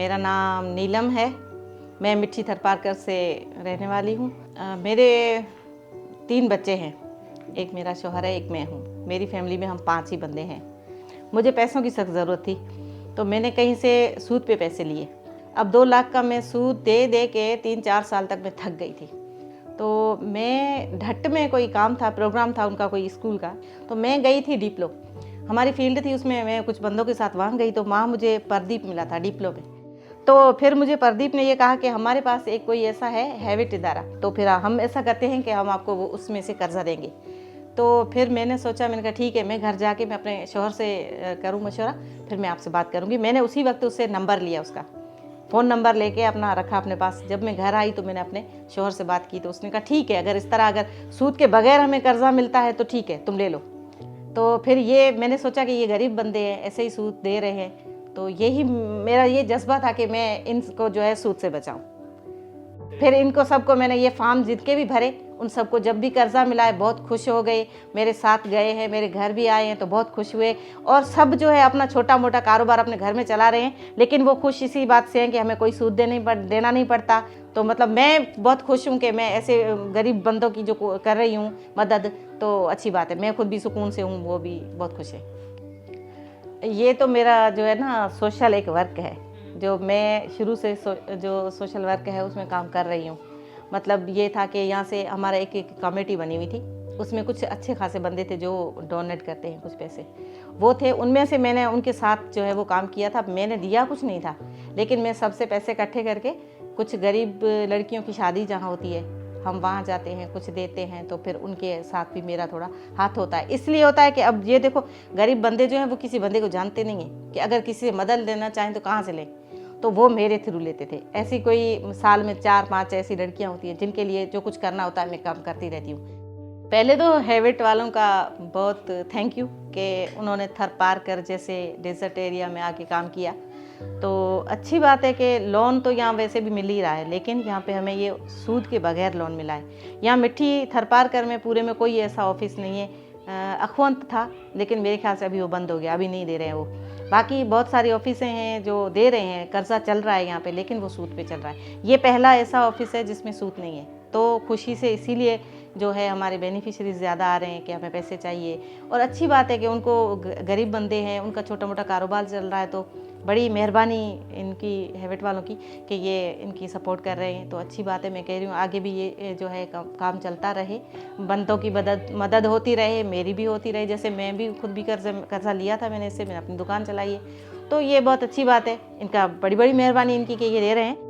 मेरा नाम नीलम है। मैं मिट्टी थरपारकर से रहने वाली हूँ। मेरे 3 बच्चे हैं, एक मेरा शौहर है, एक मैं हूँ। मेरी फैमिली में हम 5 ही बंदे हैं। मुझे पैसों की सख्त ज़रूरत थी, तो मैंने कहीं से सूद पे पैसे लिए। अब 2 लाख का मैं सूद दे दे के 3-4 साल तक मैं थक गई थी। तो मैं ढट्ट में कोई काम था, प्रोग्राम था उनका कोई स्कूल का, तो मैं गई थी डिप्लो। हमारी फील्ड थी, उसमें मैं कुछ बंदों के साथ वहाँ गई, तो वहाँ मुझे प्रदीप मिला था डिप्लो में। तो फिर मुझे प्रदीप ने ये कहा कि हमारे पास एक कोई ऐसा है हैबिट इदारा, तो फिर हम ऐसा करते हैं कि हम आपको वो उसमें से कर्जा देंगे। तो फिर मैंने सोचा, मैंने कहा ठीक है, मैं घर जाके मैं अपने शौहर से करूँ मशवरा, फिर मैं आपसे बात करूँगी। मैंने उसी वक्त उससे नंबर लिया, उसका फ़ोन नंबर लेके अपना रखा अपने पास। जब मैं घर आई तो मैंने अपने शौहर से बात की, तो उसने कहा ठीक है, अगर इस तरह अगर सूद के बगैर हमें कर्जा मिलता है तो ठीक है, तुम ले लो। तो फिर ये मैंने सोचा कि ये गरीब बंदे हैं, ऐसे ही सूद दे रहे हैं, तो यही मेरा ये जज्बा था कि मैं इनको जो है सूद से बचाऊं। फिर इनको सबको मैंने ये फार्म जितने भी भरे, उन सबको जब भी कर्जा मिला है बहुत खुश हो गए, मेरे साथ गए हैं, मेरे घर भी आए हैं तो बहुत खुश हुए। और सब जो है अपना छोटा मोटा कारोबार अपने घर में चला रहे हैं, लेकिन वो खुश इसी बात से हैं कि हमें कोई सूद देना नहीं पड़ता। तो मतलब मैं बहुत खुश हूँ कि मैं ऐसे गरीब बंदों की जो कर रही हूँ मदद, तो अच्छी बात है। मैं खुद भी सुकून से हूँ, वो भी बहुत खुश है। ये तो मेरा जो है ना सोशल एक वर्क है, जो मैं शुरू से जो सोशल वर्क है उसमें काम कर रही हूँ। मतलब ये था कि यहाँ से हमारा एक कमेटी बनी हुई थी, उसमें कुछ अच्छे खासे बंदे थे जो डोनेट करते हैं कुछ पैसे, वो थे। उनमें से मैंने उनके साथ जो है वो काम किया था। मैंने दिया कुछ नहीं था, लेकिन मैं सबसे पैसे इकट्ठे करके कुछ गरीब लड़कियों की शादी जहाँ होती है हम वहाँ जाते हैं, कुछ देते हैं, तो फिर उनके साथ भी मेरा थोड़ा हाथ होता है। इसलिए होता है कि अब ये देखो, गरीब बंदे जो हैं वो किसी बंदे को जानते नहीं हैं कि अगर किसी से मदद लेना चाहें तो कहाँ से लें, तो वो मेरे थ्रू लेते थे। ऐसी कोई साल में 4-5 ऐसी लड़कियाँ होती हैं जिनके लिए जो कुछ करना होता है मैं काम करती रहती हूँ। पहले तो हैबिट वालों का बहुत थैंक यू कि उन्होंने थरपारकर जैसे डेजर्ट एरिया में आके काम किया। तो अच्छी बात है कि लोन तो यहाँ वैसे भी मिल ही रहा है, लेकिन यहाँ पे हमें ये सूद के बगैर लोन मिला है। यहाँ मिट्टी थरपारकर में पूरे में कोई ऐसा ऑफिस नहीं है। अखवंत था, लेकिन मेरे ख्याल से अभी वो बंद हो गया, अभी नहीं दे रहे हैं वो। बाकी बहुत सारी ऑफिसें हैं जो दे रहे हैं, कर्जा चल रहा है यहाँ पे, लेकिन वो सूद पे चल रहा है। ये पहला ऐसा ऑफिस है जिसमें सूद नहीं है। तो खुशी से इसीलिए जो है हमारे बेनिफिशरीज ज़्यादा आ रहे हैं कि हमें पैसे चाहिए। और अच्छी बात है कि उनको गरीब बंदे हैं, उनका छोटा मोटा कारोबार चल रहा है, तो बड़ी मेहरबानी इनकी हैबिट वालों की कि ये इनकी सपोर्ट कर रहे हैं। तो अच्छी बात है, मैं कह रही हूँ आगे भी ये जो है काम चलता रहे, बंदों की मदद होती रहे, मेरी भी होती रहे। जैसे मैं भी खुद भी कर्जा लिया था मैंने, इससे मैंने अपनी दुकान चलाई है। तो ये बहुत अच्छी बात है, इनका बड़ी बड़ी मेहरबानी इनकी कि ये दे रहे हैं।